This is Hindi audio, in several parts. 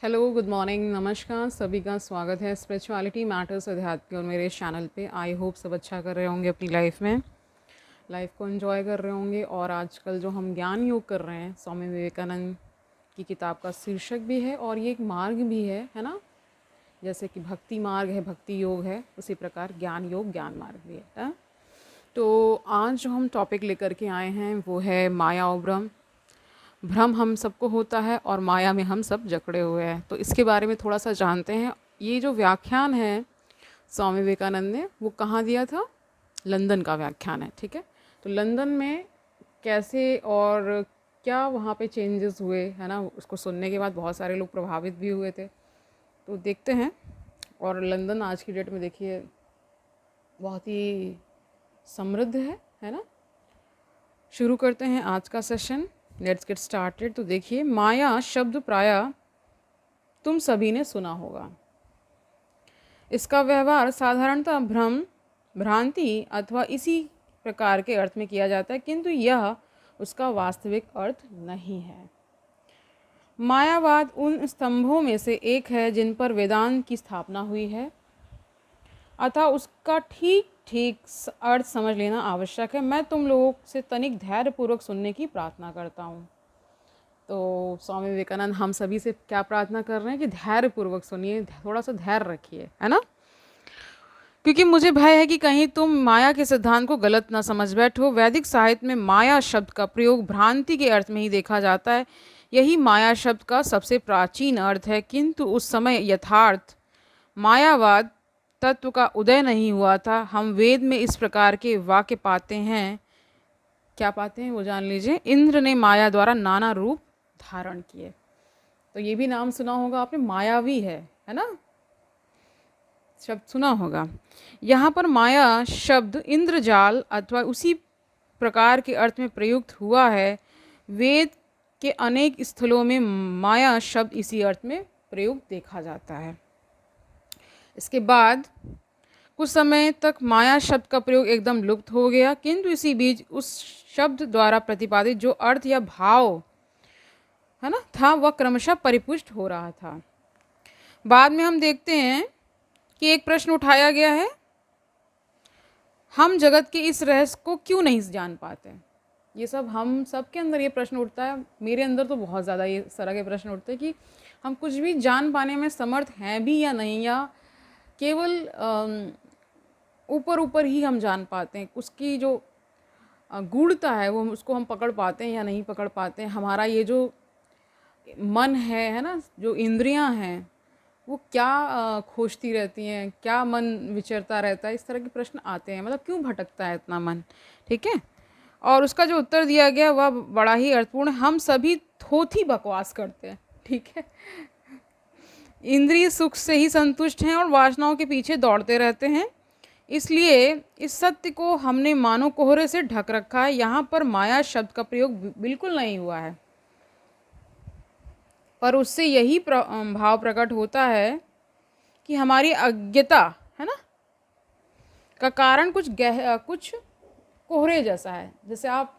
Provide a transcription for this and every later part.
हेलो, गुड मॉर्निंग, नमस्कार, सभी का स्वागत है स्पिरिचुअलिटी मैटर्स अध्यात्म और मेरे इस चैनल पे। आई होप सब अच्छा कर रहे होंगे अपनी लाइफ में, लाइफ को एंजॉय कर रहे होंगे। और आजकल जो हम ज्ञान योग कर रहे हैं, स्वामी विवेकानंद की किताब का शीर्षक भी है और ये एक मार्ग भी है ना। जैसे कि भक्ति मार्ग है, भक्ति योग है, उसी प्रकार ज्ञान योग, ज्ञान मार्ग भी है। तो आज जो हम टॉपिक लेकर के आए हैं वो है माया और ब्रह्म। भ्रम हम सबको होता है और माया में हम सब जकड़े हुए हैं। तो इसके बारे में थोड़ा सा जानते हैं। ये जो व्याख्यान है स्वामी विवेकानंद ने, वो कहाँ दिया था? लंदन का व्याख्यान है, ठीक है। तो लंदन में कैसे और क्या वहाँ पे चेंजेस हुए, है ना, उसको सुनने के बाद बहुत सारे लोग प्रभावित भी हुए थे। तो देखते हैं। और लंदन आज की डेट में देखिए बहुत ही समृद्ध है ना। शुरू करते हैं आज का सेशन। Let's get started. तो देखिए, माया शब्द प्रायः तुम सभी ने सुना होगा। इसका व्यवहार साधारणतः भ्रम, भ्रांति अथवा इसी प्रकार के अर्थ में किया जाता है, किंतु यह उसका वास्तविक अर्थ नहीं है। मायावाद उन स्तंभों में से एक है जिन पर वेदांत की स्थापना हुई है, अतः उसका ठीक ठीक अर्थ समझ लेना आवश्यक है। मैं तुम लोगों से तनिक धैर्यपूर्वक सुनने की प्रार्थना करता हूँ। तो स्वामी विवेकानंद हम सभी से क्या प्रार्थना कर रहे हैं कि धैर्यपूर्वक सुनिए, थोड़ा सा धैर्य रखिए, है ना। क्योंकि मुझे भय है कि कहीं तुम माया के सिद्धांत को गलत ना समझ बैठो। वैदिक साहित्य में माया शब्द का प्रयोग भ्रांति के अर्थ में ही देखा जाता है। यही माया शब्द का सबसे प्राचीन अर्थ है, किंतु उस समय यथार्थ मायावाद तत्व का उदय नहीं हुआ था। हम वेद में इस प्रकार के वाक्य पाते हैं। क्या पाते हैं वो जान लीजिए। इंद्र ने माया द्वारा नाना रूप धारण किए। तो ये भी नाम सुना होगा आपने, मायावी है ना, शब्द सुना होगा। यहाँ पर माया शब्द इंद्रजाल अथवा उसी प्रकार के अर्थ में प्रयुक्त हुआ है। वेद के अनेक स्थलों में माया शब्द इसी अर्थ में प्रयुक्त देखा जाता है। इसके बाद कुछ समय तक माया शब्द का प्रयोग एकदम लुप्त हो गया, किंतु इसी बीच उस शब्द द्वारा प्रतिपादित जो अर्थ या भाव है ना था, वह क्रमशः परिपुष्ट हो रहा था। बाद में हम देखते हैं कि एक प्रश्न उठाया गया है, हम जगत के इस रहस्य को क्यों नहीं जान पाते। ये सब हम सब के अंदर ये प्रश्न उठता है। मेरे अंदर तो बहुत ज़्यादा ये तरह के प्रश्न उठते हैं कि हम कुछ भी जान पाने में समर्थ हैं भी या नहीं, या केवल ऊपर ऊपर ही हम जान पाते हैं। उसकी जो गूढ़ता है वो उसको हम पकड़ पाते हैं या नहीं पकड़ पाते हैं। हमारा ये जो मन है ना, जो इंद्रियां हैं, वो क्या खोजती रहती हैं, क्या मन विचरता रहता है, इस तरह के प्रश्न आते हैं। मतलब क्यों भटकता है इतना मन, ठीक है। और उसका जो उत्तर दिया गया वह बड़ा ही अर्थपूर्ण। हम सभी थोथी बकवास करते हैं, ठीक है। इंद्रिय सुख से ही संतुष्ट हैं और वासनाओं के पीछे दौड़ते रहते हैं। इसलिए इस सत्य को हमने मानो कोहरे से ढक रखा है। यहाँ पर माया शब्द का प्रयोग बिल्कुल नहीं हुआ है, पर उससे यही भाव प्रकट होता है कि हमारी अज्ञता है ना का कारण कुछ कोहरे जैसा है। जैसे आप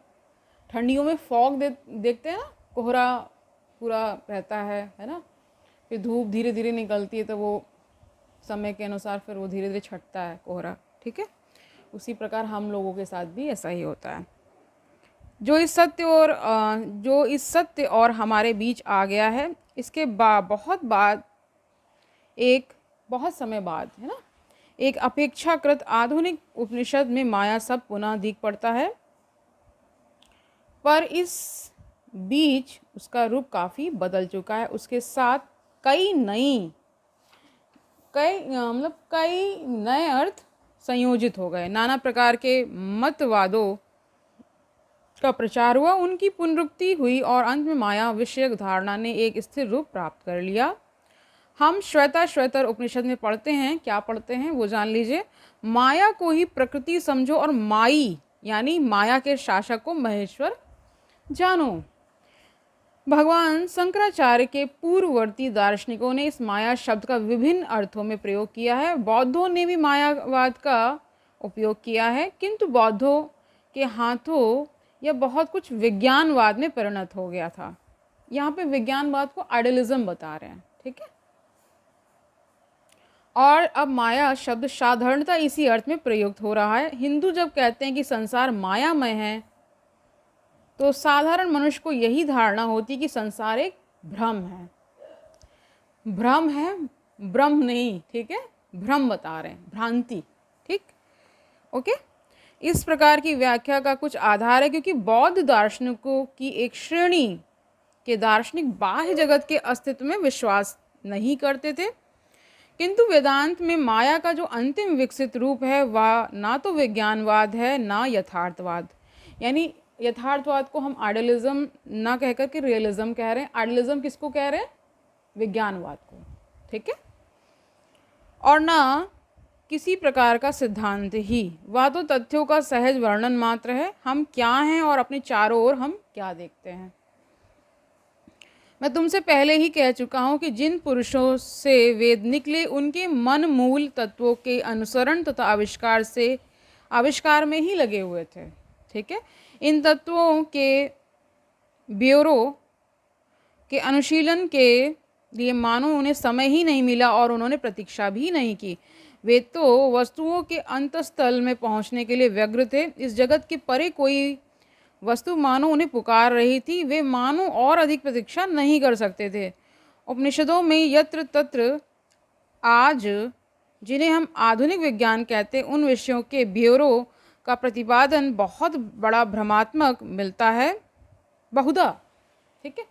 ठंडियों में फॉग देखते हैं ना, कोहरा पूरा रहता है ना। फिर धूप धीरे धीरे निकलती है तो वो समय के अनुसार फिर वो धीरे धीरे छटता है कोहरा, ठीक है। उसी प्रकार हम लोगों के साथ भी ऐसा ही होता है। जो इस सत्य और हमारे बीच आ गया है, इसके बहुत समय बाद है ना, एक अपेक्षाकृत आधुनिक उपनिषद में माया सब पुनः दिख पड़ता है, पर इस बीच उसका रूप काफ़ी बदल चुका है। उसके साथ कई नए अर्थ संयोजित हो गए। नाना प्रकार के मतवादों का प्रचार हुआ, उनकी पुनरुक्ति हुई और अंत में माया विषयक धारणा ने एक स्थिर रूप प्राप्त कर लिया। हम श्वेतर उपनिषद में पढ़ते हैं, क्या पढ़ते हैं वो जान लीजिए। माया को ही प्रकृति समझो और माई यानी माया के शासक को महेश्वर जानो। भगवान शंकराचार्य के पूर्ववर्ती दार्शनिकों ने इस माया शब्द का विभिन्न अर्थों में प्रयोग किया है। बौद्धों ने भी मायावाद का उपयोग किया है, किंतु बौद्धों के हाथों यह बहुत कुछ विज्ञानवाद में परिणत हो गया था। यहाँ पे विज्ञानवाद को आइडियलिज्म बता रहे हैं, ठीक है। और अब माया शब्द साधारणता इसी अर्थ में प्रयुक्त हो रहा है। हिंदू जब कहते हैं कि संसार मायामय है तो साधारण मनुष्य को यही धारणा होती है कि संसार एक भ्रम है। भ्रम है, ब्रह्म नहीं, ठीक है, भ्रम बता रहे हैं, भ्रांति, ठीक, ओके। इस प्रकार की व्याख्या का कुछ आधार है क्योंकि बौद्ध दार्शनिकों की एक श्रेणी के दार्शनिक बाह्य जगत के अस्तित्व में विश्वास नहीं करते थे, किंतु वेदांत में माया का जो अंतिम विकसित रूप है वह ना तो विज्ञानवाद है ना यथार्थवाद। यानी यथार्थवाद को हम आइडियलिज्म ना कह कर के रियलिज्म कह रहे हैं। आइडियलिज्म किसको कह रहे हैं? विज्ञानवाद को, ठीक है। और ना किसी प्रकार का सिद्धांत ही, वह तो तथ्यों का सहज वर्णन मात्र है। हम क्या हैं और अपने चारों ओर हम क्या देखते हैं। मैं तुमसे पहले ही कह चुका हूँ कि जिन पुरुषों से वेद निकले उनके मन मूल तत्वों के अनुसरण तथा आविष्कार में ही लगे हुए थे, ठीक है। इन तत्वों के ब्यूरो के अनुशीलन के लिए मानो उन्हें समय ही नहीं मिला और उन्होंने प्रतीक्षा भी नहीं की। वे तो वस्तुओं के अंतस्थल में पहुंचने के लिए व्यग्र थे। इस जगत के परे कोई वस्तु मानो उन्हें पुकार रही थी। वे मानो और अधिक प्रतीक्षा नहीं कर सकते थे। उपनिषदों में यत्र तत्र आज जिन्हें हम आधुनिक विज्ञान कहते हैं उन विषयों के ब्यूरो का प्रतिपादन बहुत बड़ा भ्रमात्मक मिलता है बहुधा, ठीक है।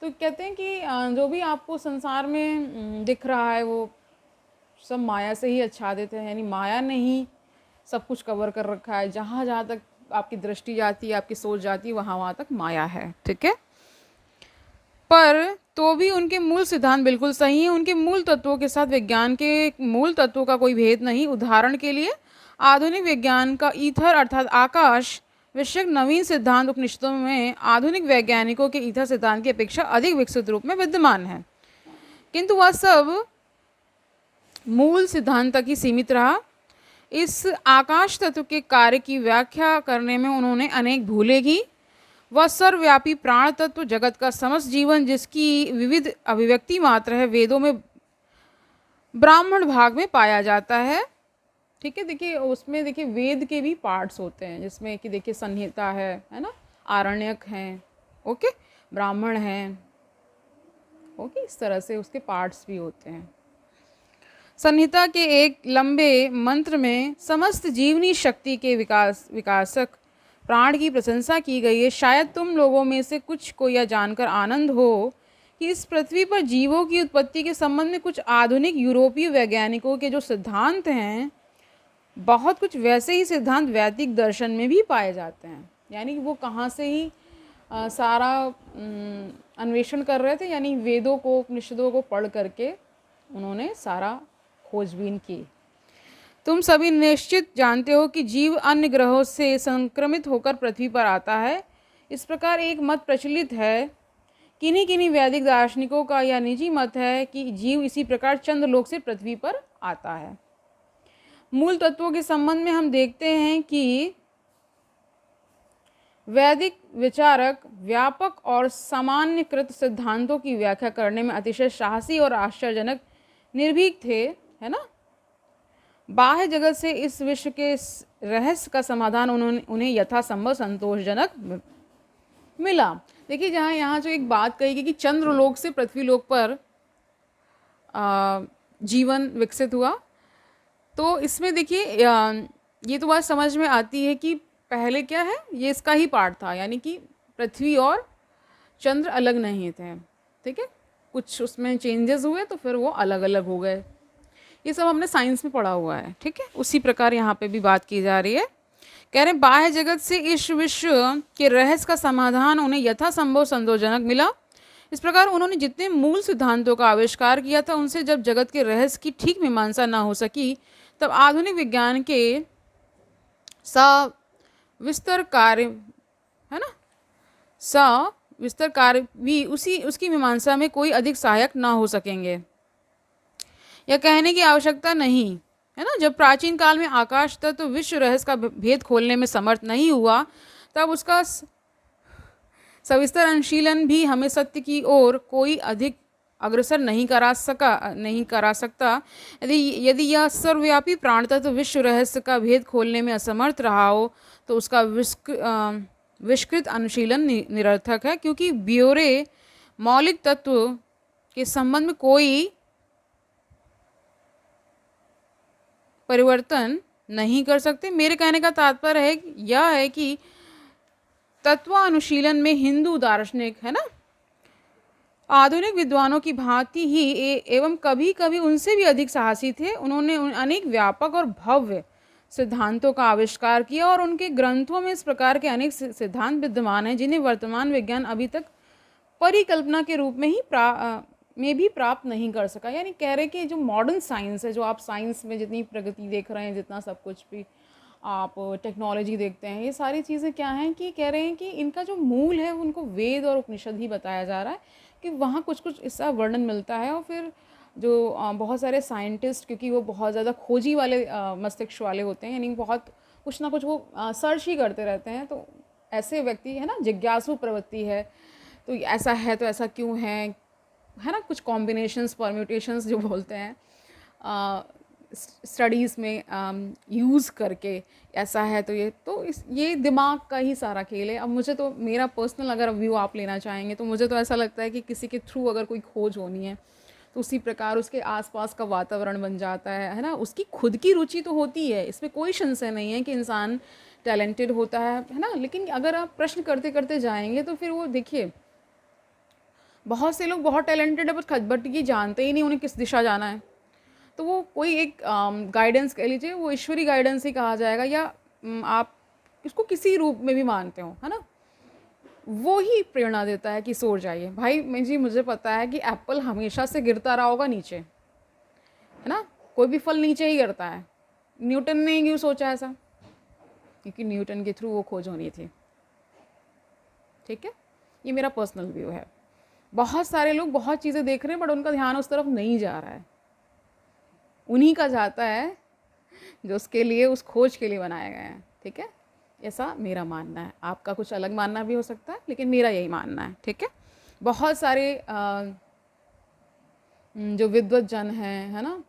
तो कहते हैं कि जो भी आपको संसार में दिख रहा है वो सब माया से ही आच्छादित है। यानी माया ने ही सब कुछ कवर कर रखा है। जहाँ जहाँ तक आपकी दृष्टि जाती है, आपकी सोच जाती है, वहाँ वहाँ तक माया है, ठीक है। पर तो भी उनके मूल सिद्धांत बिल्कुल सही हैं। उनके मूल तत्वों के साथ विज्ञान के मूल तत्वों का कोई भेद नहीं। उदाहरण के लिए आधुनिक विज्ञान का ईथर अर्थात आकाश विषयक नवीन सिद्धांत उपनिषदों में आधुनिक वैज्ञानिकों के ईथर सिद्धांत की अपेक्षा अधिक विकसित रूप में विद्यमान है, किंतु वह सब मूल सिद्धांत तक ही सीमित रहा। इस आकाश तत्व के कार्य की व्याख्या करने में उन्होंने अनेक भूलें की। वह सर्वव्यापी प्राण तत्व, जगत का समस्त जीवन जिसकी विविध अभिव्यक्ति मात्र है, वेदों में ब्राह्मण भाग में पाया जाता है, ठीक है। देखिए उसमें देखिए वेद के भी पार्ट्स होते हैं जिसमें कि देखिए संहिता है ना, आरण्यक हैं, ओके, ब्राह्मण हैं, ओके, इस तरह से उसके पार्ट्स भी होते हैं। संहिता के एक लंबे मंत्र में समस्त जीवनी शक्ति के विकासक प्राण की प्रशंसा की गई है। शायद तुम लोगों में से कुछ को यह जानकर आनंद हो कि इस पृथ्वी पर जीवों की उत्पत्ति के संबंध में कुछ आधुनिक यूरोपीय वैज्ञानिकों के जो सिद्धांत हैं, बहुत कुछ वैसे ही सिद्धांत वैदिक दर्शन में भी पाए जाते हैं। यानी वो कहाँ से ही सारा अन्वेषण कर रहे थे, यानी वेदों को, उपनिषदों को पढ़ करके उन्होंने सारा खोजबीन की। तुम सभी निश्चित जानते हो कि जीव अन्य ग्रहों से संक्रमित होकर पृथ्वी पर आता है। इस प्रकार एक मत प्रचलित है, किन्हीं किन्हीं वैदिक दार्शनिकों का यह निजी मत है कि जीव इसी प्रकार चंद्रलोक से पृथ्वी पर आता है। मूल तत्वों के संबंध में हम देखते हैं कि वैदिक विचारक व्यापक और सामान्यकृत सिद्धांतों की व्याख्या करने में अतिशय साहसी और आश्चर्यजनक निर्भीक थे, है ना। बाह्य जगत से इस विश्व के रहस्य का समाधान उन्हें यथासंभव संतोषजनक मिला। देखिए जहाँ यहाँ जो एक बात कही गई कि चंद्रलोक से पृथ्वीलोक पर जीवन विकसित हुआ, तो इसमें देखिए ये तो बात समझ में आती है कि पहले क्या है, ये इसका ही पार्ट था, यानी कि पृथ्वी और चंद्र अलग नहीं थे, ठीक है। कुछ उसमें चेंजेस हुए तो फिर वो अलग अलग हो गए। ये सब हमने साइंस में पढ़ा हुआ है, ठीक है। उसी प्रकार यहाँ पे भी बात की जा रही है। कह रहे हैं बाह्य जगत से इस विश्व के रहस्य का समाधान उन्हें यथासंभव संतोषजनक मिला। इस प्रकार उन्होंने जितने मूल सिद्धांतों का आविष्कार किया था, उनसे जब जगत के रहस्य की ठीक मीमांसा ना हो सकी, तब आधुनिक विज्ञान के सविस्तर कार्य, है ना, सविस्तर कार्य भी उसकी मीमांसा में कोई अधिक सहायक ना हो सकेंगे। यह कहने की आवश्यकता नहीं है ना, जब प्राचीन काल में आकाश तत्व विश्व रहस्य का भेद खोलने में समर्थ नहीं हुआ, तब उसका सविस्तर अनुशीलन भी हमें सत्य की ओर कोई अधिक अग्रसर नहीं करा सकता, यदि यदि यह सर्वव्यापी प्राण तत्व विश्व रहस्य का भेद खोलने में असमर्थ रहा हो तो उसका विष्कृत अनुशीलन निरर्थक है, क्योंकि ब्योरे मौलिक तत्व के संबंध में कोई परिवर्तन नहीं कर सकते। मेरे कहने का तात्पर्य है यह है कि तत्वानुशीलन में हिंदू दार्शनिक, है ना, आधुनिक विद्वानों की भांति ही एवं कभी कभी उनसे भी अधिक साहसी थे। उन्होंने अनेक व्यापक और भव्य सिद्धांतों का आविष्कार किया और उनके ग्रंथों में इस प्रकार के अनेक सिद्धांत विद्यमान हैं जिन्हें वर्तमान विज्ञान अभी तक परिकल्पना के रूप में भी प्राप्त नहीं कर सका। यानी कह रहे कि जो मॉडर्न साइंस है, जो आप साइंस में जितनी प्रगति देख रहे हैं, जितना सब कुछ भी आप टेक्नोलॉजी देखते हैं, ये सारी चीज़ें क्या हैं कि कह रहे हैं कि इनका जो मूल है उनको वेद और उपनिषद ही बताया जा रहा है, कि वहाँ कुछ कुछ इसका वर्णन मिलता है। और फिर जो बहुत सारे साइंटिस्ट, क्योंकि वो बहुत ज़्यादा खोजी वाले मस्तिष्क वाले होते हैं, यानी बहुत कुछ ना कुछ वो सर्च ही करते रहते हैं, तो ऐसे व्यक्ति, है ना, जिज्ञासु प्रवृत्ति है, तो ऐसा है तो ऐसा क्यों है ना, कुछ कॉम्बिनेशंस परम्यूटेशंस जो बोलते हैं स्टडीज़ में यूज़ करके, ऐसा है तो ये दिमाग का ही सारा खेल है। अब मुझे तो मेरा पर्सनल अगर व्यू आप लेना चाहेंगे तो मुझे तो ऐसा लगता है कि किसी के थ्रू अगर कोई खोज होनी है तो उसी प्रकार उसके आसपास का वातावरण बन जाता है ना। उसकी खुद की रुचि तो होती है, इसमें कोई संशय नहीं है कि इंसान टैलेंटेड होता है ना, लेकिन अगर आप प्रश्न करते करते जाएंगे तो फिर वो देखिए, बहुत से लोग बहुत टैलेंटेड है बट ये जानते ही नहीं उन्हें किस दिशा जाना है, तो वो कोई एक गाइडेंस कह लीजिए, वो ईश्वरी गाइडेंस ही कहा जाएगा, या आप इसको किसी रूप में भी मानते हो, है ना, वो ही प्रेरणा देता है कि सोच जाइए भाई। मुझे पता है कि एप्पल हमेशा से गिरता रहा होगा नीचे, है ना, कोई भी फल नीचे ही गिरता है। न्यूटन ने क्यों सोचा ऐसा? क्योंकि न्यूटन के थ्रू वो खोज होनी थी। ठीक है, ये मेरा पर्सनल व्यू है। बहुत सारे लोग बहुत चीज़ें देख रहे हैं बट उनका ध्यान उस तरफ नहीं जा रहा है, उन्हीं का जाता है जो उसके लिए, उस खोज के लिए बनाए गए हैं। ठीक है, ऐसा मेरा मानना है, आपका कुछ अलग मानना भी हो सकता है, लेकिन मेरा यही मानना है। ठीक है, बहुत सारे जो विद्वत जन हैं, है ना,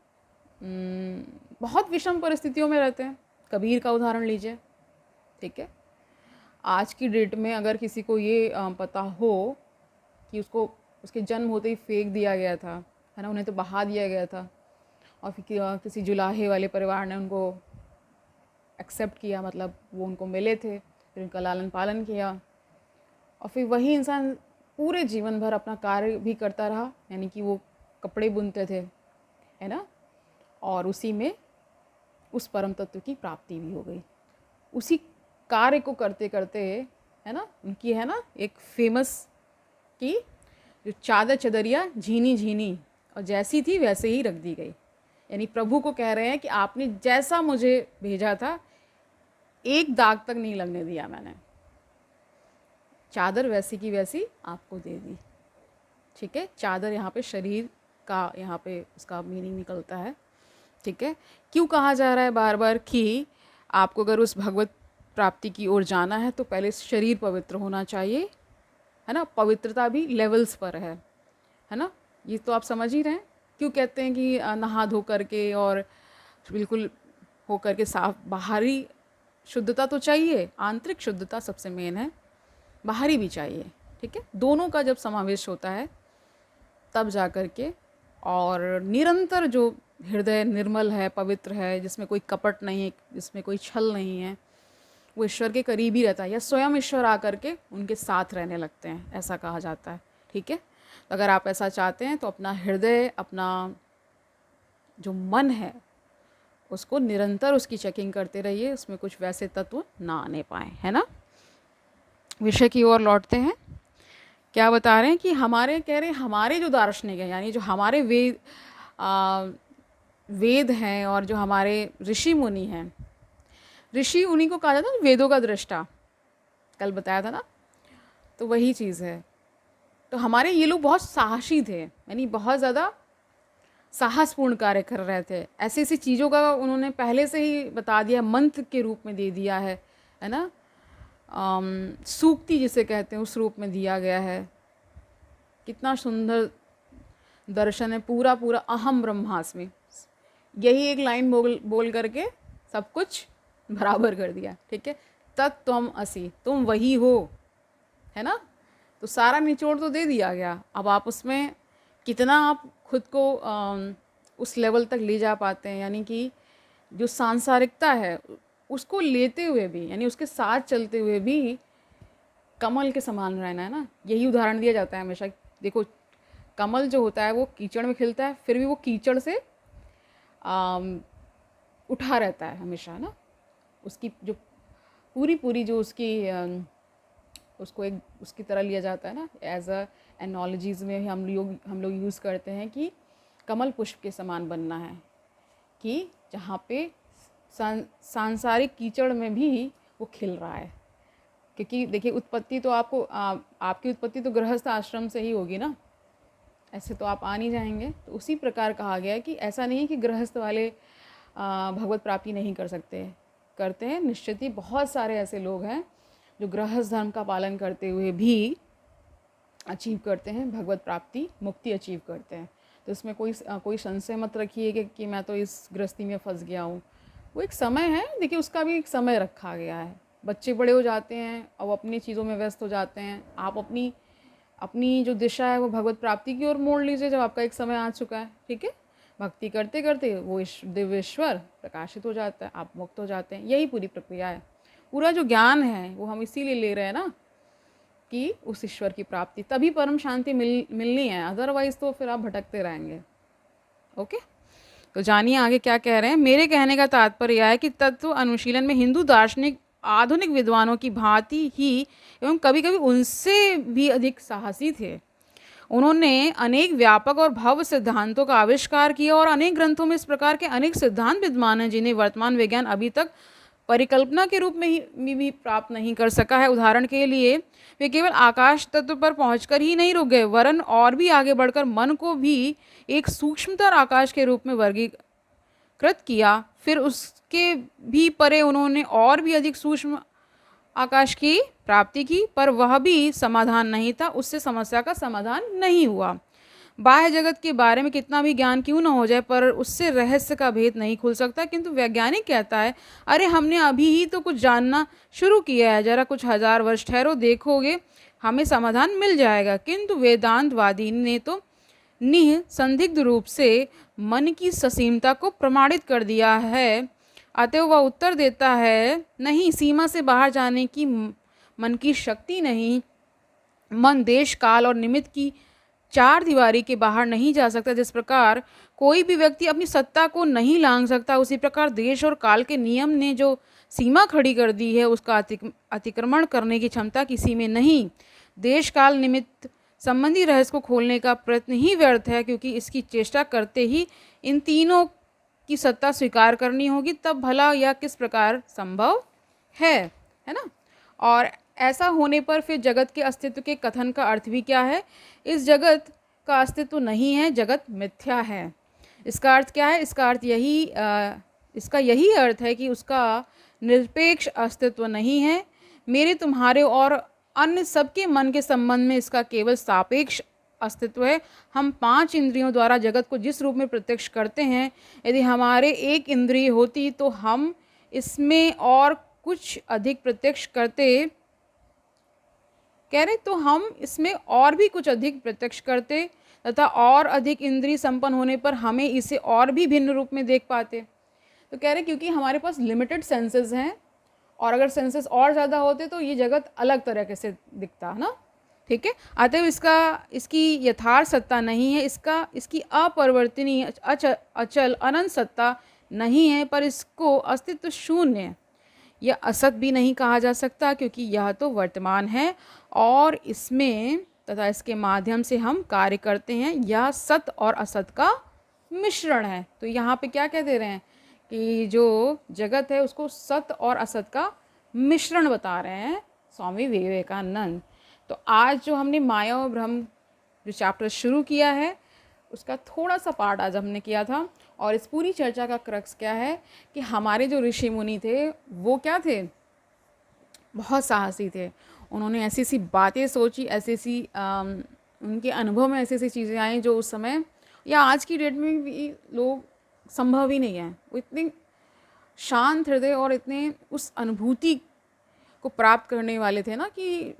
बहुत विषम परिस्थितियों में रहते हैं। कबीर का उदाहरण लीजिए। ठीक है, आज की डेट में अगर किसी को ये पता हो कि उसको उसके जन्म होते ही फेंक दिया गया था, है ना, उन्हें तो बहा दिया गया था, और फिर किसी जुलाहे वाले परिवार ने उनको एक्सेप्ट किया, मतलब वो उनको मिले थे, फिर उनका लालन पालन किया, और फिर वही इंसान पूरे जीवन भर अपना कार्य भी करता रहा, यानी कि वो कपड़े बुनते थे, है ना, और उसी में उस परम तत्व की प्राप्ति भी हो गई। उसी कार्य को करते करते, है ना, उनकी, है ना, एक फेमस कि जो चादर चदरिया झीनी झीनी और जैसी थी वैसे ही रख दी गई। यानी प्रभु को कह रहे हैं कि आपने जैसा मुझे भेजा था एक दाग तक नहीं लगने दिया मैंने, चादर वैसी की वैसी आपको दे दी। ठीक है, चादर यहाँ पे शरीर का, यहाँ पे उसका मीनिंग निकलता है। ठीक है, क्यों कहा जा रहा है बार बार कि आपको अगर उस भगवत प्राप्ति की ओर जाना है तो पहले शरीर पवित्र होना चाहिए, है ना, पवित्रता भी लेवल्स पर है ना, ये तो आप समझ ही रहे हैं। क्यों कहते हैं कि नहा धो करके और बिल्कुल हो करके साफ, बाहरी शुद्धता तो चाहिए, आंतरिक शुद्धता सबसे मेन है, बाहरी भी चाहिए। ठीक है, दोनों का जब समावेश होता है तब जा कर के, और निरंतर जो हृदय निर्मल है, पवित्र है, जिसमें कोई कपट नहीं है, जिसमें कोई छल नहीं है, वो ईश्वर के करीब ही रहता है, या स्वयं ईश्वर आकर के उनके साथ रहने लगते हैं, ऐसा कहा जाता है। ठीक है, तो अगर आप ऐसा चाहते हैं तो अपना हृदय, अपना जो मन है, उसको निरंतर उसकी चेकिंग करते रहिए, उसमें कुछ वैसे तत्व ना आने पाए, है ना। विषय की ओर लौटते हैं। क्या बता रहे हैं कि कह रहे हैं हमारे जो दार्शनिक हैं, यानी जो हमारे वेद हैं और जो हमारे ऋषि मुनि हैं, ऋषि उन्हीं को कहा जाता है वेदों का दृष्टा, कल बताया था ना, तो वही चीज़ है। तो हमारे ये लोग बहुत साहसी थे, यानी बहुत ज़्यादा साहसपूर्ण कार्य कर रहे थे, ऐसी ऐसी चीज़ों का उन्होंने पहले से ही बता दिया, मंत्र के रूप में दे दिया है ना, सूक्ति जिसे कहते हैं उस रूप में दिया गया है। कितना सुंदर दर्शन है पूरा पूरा अहम ब्रह्मास्मि, यही एक लाइन बोल बोल करके सब कुछ बराबर कर दिया। ठीक है, तत्त्वम असि, तुम वही हो, है ना। तो सारा निचोड़ तो दे दिया गया। अब आप उसमें कितना आप खुद को उस लेवल तक ले जा पाते हैं, यानी कि जो सांसारिकता है उसको लेते हुए भी, यानी उसके साथ चलते हुए भी कमल के समान रहना है ना। यही उदाहरण दिया जाता है हमेशा। देखो, कमल जो होता है वो कीचड़ में खिलता है, फिर भी वो कीचड़ से उठा रहता है हमेशा, है ना। उसकी जो पूरी पूरी जो उसकी उसको एक उसकी तरह लिया जाता है ना, एज अ एनोलॉजीज़ में हम लोग यूज़ करते हैं कि कमल पुष्प के समान बनना है, कि जहाँ पे सांसारिक कीचड़ में भी वो खिल रहा है। क्योंकि देखिए, उत्पत्ति तो आपकी उत्पत्ति तो गृहस्थ आश्रम से ही होगी ना, ऐसे तो आप आ नहीं जाएंगे। तो उसी प्रकार कहा गया है कि ऐसा नहीं है कि गृहस्थ वाले भगवत प्राप्ति नहीं कर सकते, करते हैं निश्चित ही। बहुत सारे ऐसे लोग हैं जो गृहस्थ धर्म का पालन करते हुए भी अचीव करते हैं भगवत प्राप्ति, मुक्ति अचीव करते हैं। तो इसमें कोई संशय मत रखिए कि मैं तो इस गृहस्थी में फंस गया हूँ। वो एक समय है, देखिए उसका भी एक समय रखा गया है। बच्चे बड़े हो जाते हैं और वो अपनी चीज़ों में व्यस्त हो जाते हैं। आप अपनी जो दिशा है वो भगवत प्राप्ति की ओर मोड़ लीजिए जब आपका एक समय आ चुका है। ठीक है, भक्ति करते करते वो दिव्य ईश्वर प्रकाशित हो जाता है, आप मुक्त हो जाते हैं। यही पूरी प्रक्रिया है। पूरा जो ज्ञान है वो हम इसीलिए ले रहे हैं ना, कि उस ईश्वर की प्राप्ति, तभी परम शांति मिलनी है, अदरवाइज तो फिर आप भटकते रहेंगे। ओके, तो जानिए आगे क्या कह रहे हैं। मेरे कहने का तात्पर्य यह है कि तत्व अनुशीलन में हिंदू दार्शनिक आधुनिक विद्वानों की भांति ही एवं कभी कभी उनसे भी अधिक साहसी थे। उन्होंने अनेक व्यापक और भव्य सिद्धांतों का आविष्कार किया और अनेक ग्रंथों में इस प्रकार के अनेक सिद्धांत विद्यमान हैं जिन्हें वर्तमान विज्ञान अभी तक परिकल्पना के रूप में भी प्राप्त नहीं कर सका है। उदाहरण के लिए वे केवल आकाश तत्व पर पहुंचकर ही नहीं रुक गए, वरन और भी आगे बढ़कर मन को भी एक सूक्ष्मतर आकाश के रूप में वर्गीकृत किया। फिर उसके भी परे उन्होंने और भी अधिक सूक्ष्म आकाश की प्राप्ति की, पर वह भी समाधान नहीं था, उससे समस्या का समाधान नहीं हुआ। बाह्य जगत के बारे में कितना भी ज्ञान क्यों न हो जाए, पर उससे रहस्य का भेद नहीं खुल सकता। किंतु वैज्ञानिक कहता है, अरे हमने अभी ही तो कुछ जानना शुरू किया है, जरा कुछ हजार वर्ष ठहरो, देखोगे हमें समाधान मिल जाएगा। किंतु वेदांतवादी ने तो निसंदिग्ध रूप से मन की ससीमता को प्रमाणित कर दिया है। अतः वह उत्तर देता है, नहीं, सीमा से बाहर जाने की मन की शक्ति नहीं। मन देश काल और निमित्त की चार दीवारी के बाहर नहीं जा सकता। जिस प्रकार कोई भी व्यक्ति अपनी सत्ता को नहीं लांघ सकता, उसी प्रकार देश और काल के नियम ने जो सीमा खड़ी कर दी है उसका अतिक्रमण करने की क्षमता किसी में नहीं। देश काल निमित्त संबंधी रहस्य को खोलने का प्रयत्न ही व्यर्थ है, क्योंकि इसकी चेष्टा करते ही इन तीनों की सत्ता स्वीकार करनी होगी, तब भला यह किस प्रकार संभव है ना। और ऐसा होने पर फिर जगत के अस्तित्व के कथन का अर्थ भी क्या है। इस जगत का अस्तित्व नहीं है, जगत मिथ्या है। इसका अर्थ क्या है, इसका यही अर्थ है कि उसका निरपेक्ष अस्तित्व नहीं है। मेरे, तुम्हारे और अन्य सबके मन के संबंध में इसका केवल सापेक्ष अस्तित्व है। हम पांच इंद्रियों द्वारा जगत को जिस रूप में प्रत्यक्ष करते हैं, यदि हमारे एक इंद्रिय होती तो हम इसमें और कुछ अधिक प्रत्यक्ष करते, कह रहे तो हम इसमें और भी कुछ अधिक प्रत्यक्ष करते तथा और अधिक इंद्रिय संपन्न होने पर हमें इसे और भी भिन्न रूप में देख पाते। तो कह रहे क्योंकि हमारे पास लिमिटेड सेंसेस हैं, और अगर सेंसेस और ज़्यादा होते तो ये जगत अलग तरीके से दिखता ना। ठीक है, अतएव इसकी यथार्थ सत्ता नहीं है, इसकी अपरिवर्तनीय अचल अनंत सत्ता नहीं है, पर इसको अस्तित्व शून्य है। यह असत भी नहीं कहा जा सकता, क्योंकि यह तो वर्तमान है और इसमें तथा इसके माध्यम से हम कार्य करते हैं। यह सत और असत का मिश्रण है। तो यहाँ पे क्या कह दे रहे हैं कि जो जगत है उसको सत और असत का मिश्रण बता रहे हैं स्वामी विवेकानंद। तो आज जो हमने माया और ब्रह्म जो चैप्टर शुरू किया है उसका थोड़ा सा पार्ट आज हमने किया था, और इस पूरी चर्चा का क्रक्स क्या है कि हमारे जो ऋषि मुनि थे वो क्या थे, बहुत साहसी थे। उन्होंने ऐसी ऐसी बातें सोची, ऐसी ऐसी उनके अनुभव में ऐसी ऐसी चीज़ें आई जो उस समय या आज की डेट में भी लोग संभव ही नहीं है। वो इतने शांत हृदय और इतने उस अनुभूति को प्राप्त करने वाले थे ना कि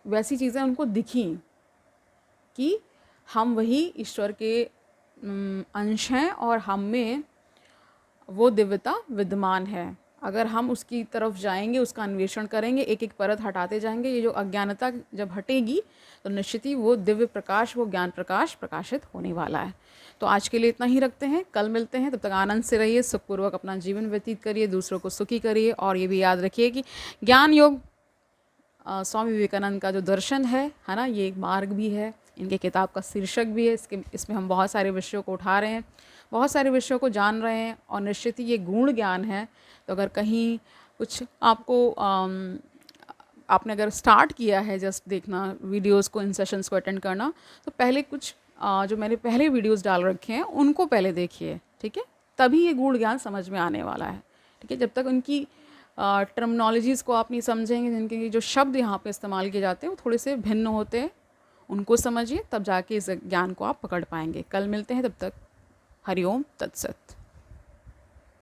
वैसी चीज़ें उनको दिखी कि हम वही ईश्वर के अंश हैं और हम में वो दिव्यता विद्यमान है। अगर हम उसकी तरफ जाएंगे, उसका अन्वेषण करेंगे, एक एक परत हटाते जाएंगे, ये जो अज्ञानता जब हटेगी तो निश्चित ही वो दिव्य प्रकाश, वो ज्ञान प्रकाश प्रकाशित होने वाला है। तो आज के लिए इतना ही रखते हैं, कल मिलते हैं। तब तक आनंद से रहिए, सुखपूर्वक अपना जीवन व्यतीत करिए, दूसरों को सुखी करिए। और ये भी याद रखिए कि ज्ञान योग स्वामी विवेकानंद का जो दर्शन है ना, ये एक मार्ग भी है, इनके किताब का शीर्षक भी है। इसमें हम बहुत सारे विषयों को उठा रहे हैं, बहुत सारे विषयों को जान रहे हैं और निश्चित ही ये गुण ज्ञान है। तो अगर कहीं कुछ आपको आपने अगर स्टार्ट किया है जस्ट देखना वीडियोस को, इन सेशंस को अटेंड करना, तो पहले कुछ जो मैंने पहले वीडियोस डाल रखे हैं उनको पहले देखिए, ठीक है? तभी ये गुण ज्ञान समझ में आने वाला है, ठीक है? जब तक उनकी टर्मिनोलॉजीज़ को आप नहीं समझेंगे, जिनके जो शब्द यहाँ पे इस्तेमाल किए जाते हैं वो थोड़े से भिन्न होते हैं, उनको समझिए, तब जाके इस ज्ञान को आप पकड़ पाएंगे। कल मिलते हैं, तब तक हरिओम तत्सत।